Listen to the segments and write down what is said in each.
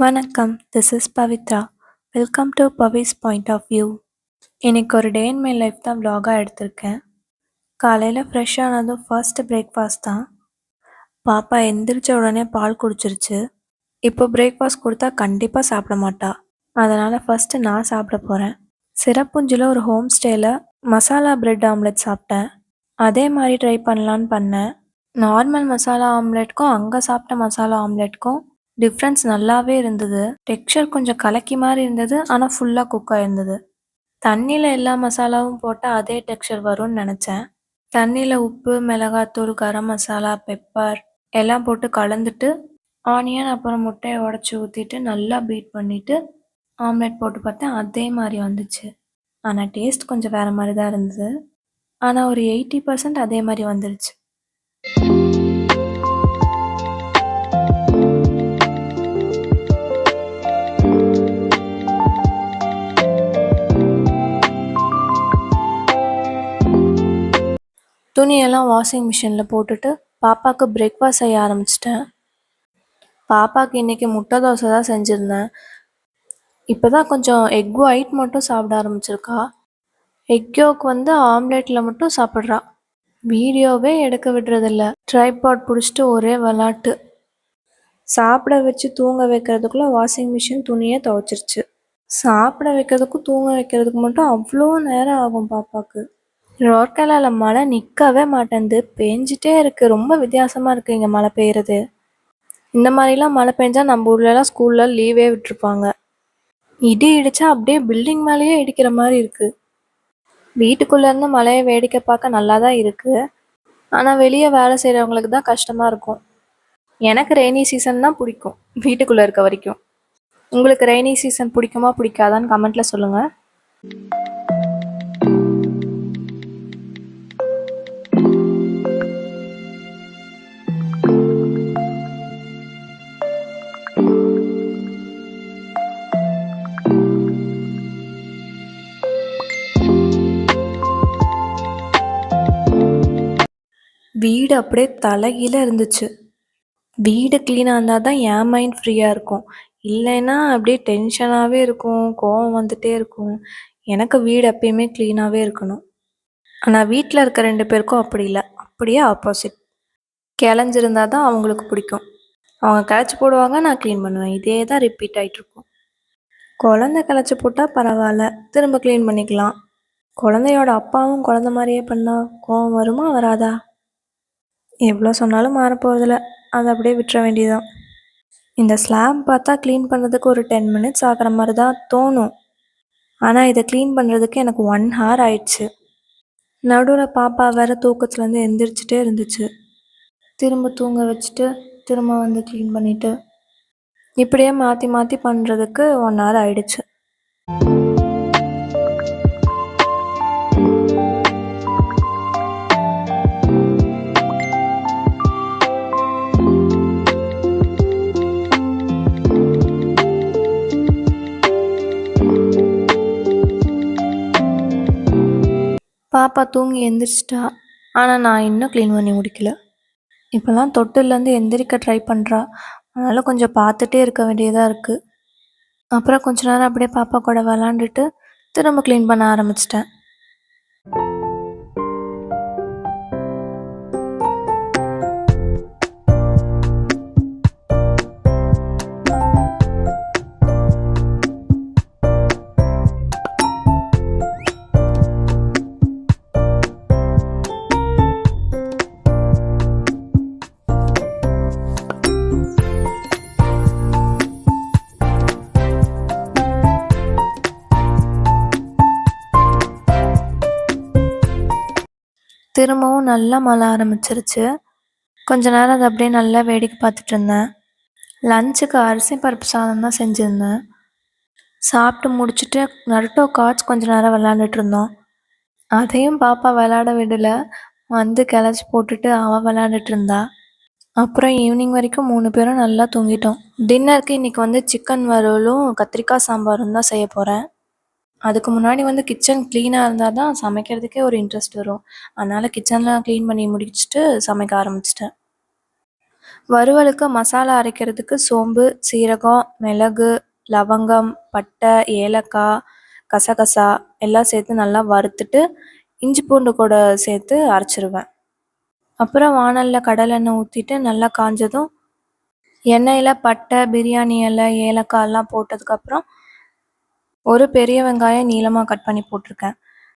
வணக்கம். This is Pavithra. Welcome to Pavi's point of view. இன்னைக்கு ஒரு டே இன் மை லைஃப் தான் vlog-ஆ எடுத்திருக்கேன். காலையில் ஃப்ரெஷ் ஆனதும் ஃபர்ஸ்ட் பிரேக்ஃபாஸ்ட் தான். பாப்பா எந்திரிச்ச உடனே பால் குடிச்சிருச்சு. இப்போ பிரேக்ஃபாஸ்ட் கொடுத்தா கண்டிப்பாக சாப்பிட மாட்டா. அதனால் ஃபர்ஸ்ட்டு நான் சாப்பிட போகிறேன். சிறப்புஞ்சில் ஒரு ஹோம் ஸ்டேயில் மசாலா பிரெட் ஆம்லெட் சாப்பிட்டேன். அதே மாதிரி ட்ரை பண்ணலான்னு பண்ணேன். நார்மல் மசாலா ஆம்லெட்க்கும் அங்கே சாப்பிட்ட மசாலா ஆம்லெட்க்கும் டிஃப்ரென்ஸ் நல்லாவே இருந்தது. டெக்ஸ்சர் கொஞ்சம் கலக்கி மாதிரி இருந்தது, ஆனால் ஃபுல்லாக குக் ஆயிருந்தது. தண்ணியில் எல்லா மசாலாவும் போட்டால் அதே டெக்ஸ்சர் வரும்னு நினச்சேன். தண்ணியில் உப்பு, மிளகாத்தூள், கரம் மசாலா, பெப்பர் எல்லாம் போட்டு கலந்துட்டு ஆனியன் அப்புறம் முட்டையை உடச்சி ஊற்றிட்டு நல்லா பீட் பண்ணிவிட்டு ஆம்லெட் போட்டு பார்த்தேன். அதே மாதிரி வந்துச்சு. ஆனால் டேஸ்ட் கொஞ்சம் வேறு மாதிரி தான் இருந்தது. ஆனால் ஒரு 80% அதே மாதிரி வந்துருச்சு. துணியெல்லாம் வாஷிங் மிஷினில் போட்டுட்டு பாப்பாவுக்கு பிரேக்ஃபாஸ்ட் செய்ய ஆரம்பிச்சிட்டேன். பாப்பாவுக்கு இன்றைக்கி முட்டை தோசை தான் செஞ்சுருந்தேன். இப்போ தான் கொஞ்சம் எக் ஒயிட் மட்டும் சாப்பிட ஆரம்பிச்சிருக்கா. எக் யோக் ஆம்லேட்டில் மட்டும் சாப்பிட்றா. வீடியோவே எடுக்க விடுறதில்ல. ட்ரைபாட் பிடிச்சிட்டு ஒரே விளாட்டு. சாப்பிட வச்சு தூங்க வைக்கிறதுக்குள்ளே வாஷிங் மிஷின் துணியை துவைச்சிருச்சு. சாப்பிட வைக்கிறதுக்கும் தூங்க வைக்கிறதுக்கு மட்டும் அவ்வளோ நேரம் ஆகும் பாப்பாவுக்கு. ரோர்கேலாவில் மழை நிற்கவே மாட்டேங்குது, பெஞ்சிட்டே இருக்குது. ரொம்ப வித்தியாசமாக இருக்குது இங்கே மழை பெய்யுறது. இந்த மாதிரிலாம் மழை பெஞ்சால் நம்ம ஊர்லலாம் ஸ்கூலில் லீவே விட்டுருப்பாங்க. இடி இடித்தா அப்படியே பில்டிங் மேலேயே இடிக்கிற மாதிரி இருக்குது. வீட்டுக்குள்ளேருந்து மழையை வேடிக்கை பார்க்க நல்லா தான் இருக்குது, ஆனால் வெளியே வேலை செய்கிறவங்களுக்கு தான் கஷ்டமாக இருக்கும். எனக்கு ரெய்னி சீசன் தான் பிடிக்கும் வீட்டுக்குள்ளே இருக்க வரைக்கும். உங்களுக்கு ரெய்னி சீசன் பிடிக்குமா பிடிக்காதான்னு கமெண்ட்டில் சொல்லுங்கள். வீடு அப்படியே தலைகீழ இருந்துச்சு. வீடு க்ளீனாக இருந்தால் தான் என் மைண்ட் ஃப்ரீயாக இருக்கும். இல்லைன்னா அப்படியே டென்ஷனாகவே இருக்கும், கோவம் வந்துகிட்டே இருக்கும். எனக்கு வீடு எப்பயுமே க்ளீனாகவே இருக்கணும். ஆனால் வீட்டில் இருக்க 2 பேருக்கும் அப்படி இல்லை, அப்படியே ஆப்போசிட். கிளஞ்சிருந்தா தான் அவங்களுக்கு பிடிக்கும். அவங்க கிளச்சி போடுவாங்க, நான் க்ளீன் பண்ணுவேன். இதே தான் ரிப்பீட் ஆகிட்ருக்கும். குழந்த கிளச்சி போட்டால் பரவாயில்ல, திரும்ப க்ளீன் பண்ணிக்கலாம். குழந்தையோட அப்பாவும் குழந்த மாதிரியே பண்ணால் கோவம் வருமா வராதா? எவ்வளோ சொன்னாலும் மாறப்போகிறதில்ல, அதை அப்படியே விட்டுற வேண்டியதான். இந்த ஸ்லாப் பார்த்தா க்ளீன் பண்ணுறதுக்கு ஒரு 10 மினிட்ஸ் ஆகிற மாதிரி தான் தோணும். ஆனால் இதை க்ளீன் பண்ணுறதுக்கு எனக்கு 1 hour ஆயிடுச்சு. நடுவில் பாப்பா வேறு தூக்கத்துலேருந்து எந்திரிச்சிட்டே இருந்துச்சு. திரும்ப தூங்க வச்சுட்டு திரும்ப க்ளீன் பண்ணிவிட்டு இப்படியே மாற்றி மாற்றி பண்ணுறதுக்கு 1 hour ஆயிடுச்சு. பாப்பா தூங்கி எந்திரிச்சிட்டா, ஆனால் நான் இன்னும் க்ளீன் பண்ணி முடிக்கல. இப்போல்லாம் தொட்டிலேருந்து எந்திரிக்க ட்ரை பண்ணுறா, அதனால் கொஞ்சம் பார்த்துட்டே இருக்க வேண்டியதாக இருக்குது. அப்புறம் கொஞ்ச நேரம் அப்படியே பாப்பா கூட விளாண்டுட்டு திரும்ப க்ளீன் பண்ண ஆரம்பிச்சிட்டேன். திரும்பவும் நல்லா மழை ஆரம்பிச்சிருச்சு. கொஞ்ச நேரம் அதை அப்படியே நல்லா வேடிக்கை பார்த்துட்டு இருந்தேன். லஞ்சுக்கு அரிசி பருப்பு சாதம் தான் செஞ்சுருந்தேன். சாப்பிட்டு முடிச்சுட்டு நருட்டோ கார்ட்ஸ் கொஞ்ச நேரம் விளாண்டுட்டு இருந்தோம். அதையும் பாப்பா விளாட விடலை, கிளச்சி போட்டுட்டு அவள் விளாண்டுட்டு இருந்தா. அப்புறம் ஈவினிங் வரைக்கும் 3 பேரும் நல்லா தூங்கிட்டோம். டின்னருக்கு இன்றைக்கி சிக்கன் வறுவலும் கத்திரிக்காய் சாம்பாரும் தான் செய்ய போகிறேன். அதுக்கு முன்னாடி கிச்சன் க்ளீனாக இருந்தால் தான் சமைக்கிறதுக்கே ஒரு இன்ட்ரெஸ்ட் வரும். அதனால் கிச்சன்லாம் க்ளீன் பண்ணி முடிச்சுட்டு சமைக்க ஆரம்பிச்சிட்டேன். வறுவலுக்கு மசாலா அரைக்கிறதுக்கு சோம்பு, சீரகம், மிளகு, லவங்கம், பட்டை, ஏலக்காய், கசகசா எல்லாம் சேர்த்து நல்லா வறுத்துட்டு இஞ்சி பூண்டு கூட சேர்த்து அரைச்சிருவேன். அப்புறம் வாணலில் கடலெண்ணெய் ஊற்றிட்டு நல்லா காஞ்சதும் எண்ணெயில் பட்டை, பிரியாணி இலை, ஏலக்காய் எல்லாம் போட்டதுக்கப்புறம் ஒரு பெரிய வெங்காயம் நீளமாக கட் பண்ணி போட்டிருக்கேன்.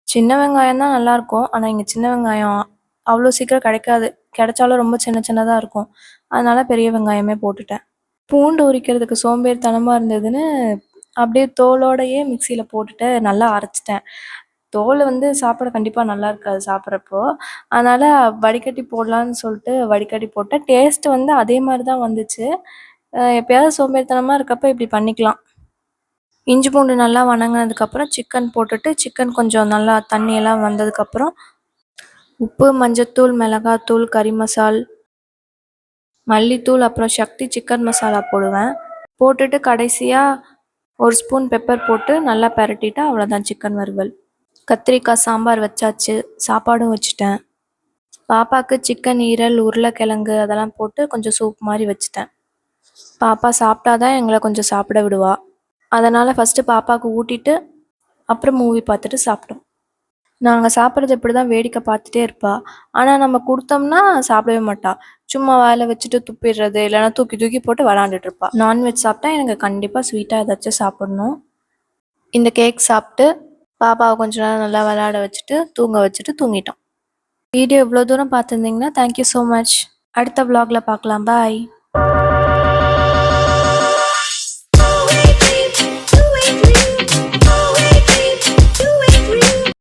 சின்ன வெங்காயம் தான் நல்லாயிருக்கும். ஆனால் இங்கே சின்ன வெங்காயம் அவ்வளோ சீக்கிரம் கிடைக்காது. கிடைச்சாலும் ரொம்ப சின்ன சின்னதாக இருக்கும். அதனால் பெரிய வெங்காயமே போட்டுட்டேன். பூண்டு உரிக்கிறதுக்கு சோம்பேறித்தனமாக இருந்ததுன்னு அப்படியே தோலோடையே மிக்சியில் போட்டுட்டு நல்லா அரைச்சிட்டேன். தோல் சாப்பிட கண்டிப்பாக நல்லா இருக்காது சாப்பிட்றப்போ. அதனால் வடிகட்டி போடலான்னு சொல்லிட்டு வடிகட்டி போட்டேன். டேஸ்ட் அதே மாதிரி தான் வந்துச்சு. எப்பயாவது சோம்பேறித்தனமாக இருக்கப்போ இப்படி பண்ணிக்கலாம். இஞ்சி பூண்டு நல்லா வணங்கினதுக்கப்புறம் சிக்கன் போட்டுட்டு சிக்கன் கொஞ்சம் நல்லா தண்ணியெல்லாம் வந்ததுக்கப்புறம் உப்பு, மஞ்சத்தூள், மிளகாத்தூள், கறி மசால், மல்லித்தூள், அப்புறம் சக்தி சிக்கன் மசாலா போடுவேன். போட்டுட்டு கடைசியாக ஒரு ஸ்பூன் பெப்பர் போட்டு நல்லா பரட்டிட்டா அவ்வளோதான் சிக்கன் வறுவல். கத்திரிக்காய் சாம்பார் வச்சாச்சு. சாப்பாடும் வச்சுட்டேன். பாப்பாவுக்கு சிக்கன் ஈரல், உருளைக்கிழங்கு அதெல்லாம் போட்டு கொஞ்சம் சூப் மாதிரி வச்சுட்டேன். பாப்பா சாப்பிட்டாதான் எங்களை கொஞ்சம் சாப்பிட விடுவா. அதனால் ஃபஸ்ட்டு பாப்பாவுக்கு ஊட்டிட்டு அப்புறம் மூவி பார்த்துட்டு சாப்பிட்டோம். நாங்கள் சாப்பிட்றது இப்படி தான் வேடிக்கை பார்த்துட்டே இருப்பாள். ஆனால் நம்ம கொடுத்தோம்னா சாப்பிடவே மாட்டாள். சும்மா வாயில் வச்சுட்டு துப்பிடுறது, இல்லைனா தூக்கி தூக்கி போட்டு விளாண்டுட்டு இருப்பாள். நான்வெஜ் சாப்பிட்டா எனக்கு கண்டிப்பாக ஸ்வீட்டாக ஏதாச்சும் சாப்பிட்ணும். இந்த கேக் சாப்பிட்டு பாப்பாவை கொஞ்ச நேரம் நல்லா விளையாட வச்சுட்டு தூங்க வச்சுட்டு தூங்கிட்டோம். வீடியோ இவ்வளோ தூரம் பார்த்துருந்தீங்கன்னா தேங்க்யூ ஸோ மச். அடுத்த vlogல பார்க்கலாம். பாய்.